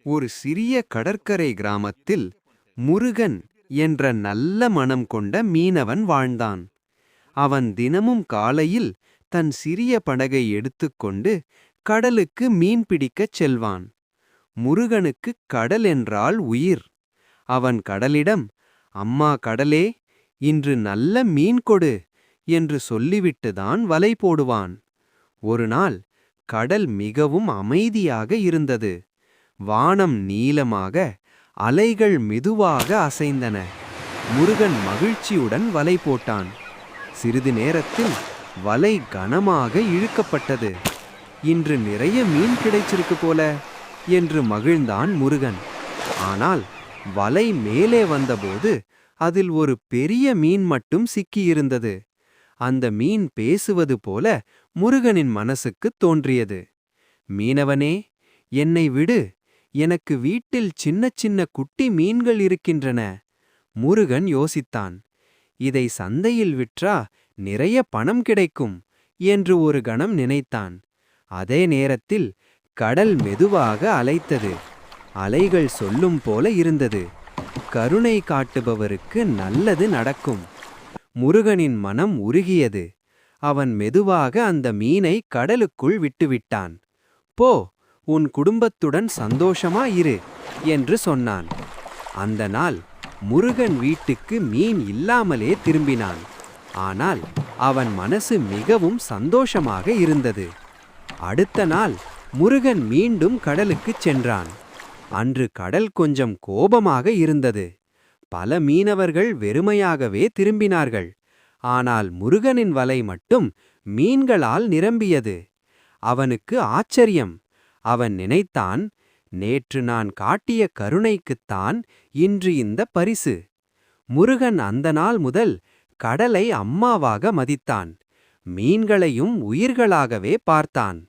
ஒரு சிறிய கடற்கரை கிராமத்தில் முருகன் என்ற நல்ல மனம் கொண்ட மீனவன் வாழ்ந்தான். அவன் தினமும் காலையில் தன் சிறிய படகை எடுத்துக்கொண்டு கடலுக்கு மீன் பிடிக்கச் செல்வான். முருகனுக்கு கடல் என்றால் உயிர். அவன் கடலிடம், அம்மா கடலே, இன்று நல்ல மீன் கொடு என்று சொல்லிவிட்டுதான் வலை போடுவான். ஒருநாள் கடல் மிகவும் அமைதியாக இருந்தது. வானம் நீலமாக, அலைகள் மெதுவாக அசைந்தன. முருகன் மகிழ்ச்சியுடன் வலை போட்டான். சிறிது நேரத்தில் வலை கனமாக இழுக்கப்பட்டது. இன்று நிறைய மீன் கிடைச்சிருக்கு போல என்று மகிழ்ந்தான் முருகன். ஆனால் வலை மேலே வந்தபோது அதில் ஒரு பெரிய மீன் மட்டும் சிக்கியிருந்தது. அந்த மீன் பேசுவது போல முருகனின் மனசுக்குத் தோன்றியது. மீனவனே, என்னை விடு, எனக்கு வீட்டில் சின்ன சின்ன குட்டி மீன்கள் இருக்கின்றன. முருகன் யோசித்தான். இதை சந்தையில் விற்றா நிறைய பணம் கிடைக்கும் என்று ஒரு கணம் நினைத்தான். அதே நேரத்தில் கடல் மெதுவாக அலைத்தது. அலைகள் சொல்லும் போல இருந்தது, கருணை காட்டுபவருக்கு நல்லது நடக்கும். முருகனின் மனம் உருகியது. அவன் மெதுவாக அந்த மீனை கடலுக்குள் விட்டுவிட்டான். போ, உன் குடும்பத்துடன் சந்தோஷமா இரு என்று சொன்னான். அந்த நாள் முருகன் வீட்டுக்கு மீன் இல்லாமலே திரும்பினான். ஆனால் அவன் மனசு மிகவும் சந்தோஷமாக இருந்தது. அடுத்த நாள் முருகன் மீண்டும் கடலுக்குச் சென்றான். அன்று கடல் கொஞ்சம் கோபமாக இருந்தது. பல மீனவர்கள் வெறுமையாகவே திரும்பினார்கள். ஆனால் முருகனின் வலை மட்டும் மீன்களால் நிரம்பியது. அவனுக்கு ஆச்சரியம். அவன் நினைத்தான், நேற்று நான் காட்டிய கருணைக்குத்தான் இன்று இந்த பரிசு. முருகன் அந்த நாள் முதல் கடலை அம்மாவாக மதித்தான். மீன்களையும் உயிர்களாகவே பார்த்தான்.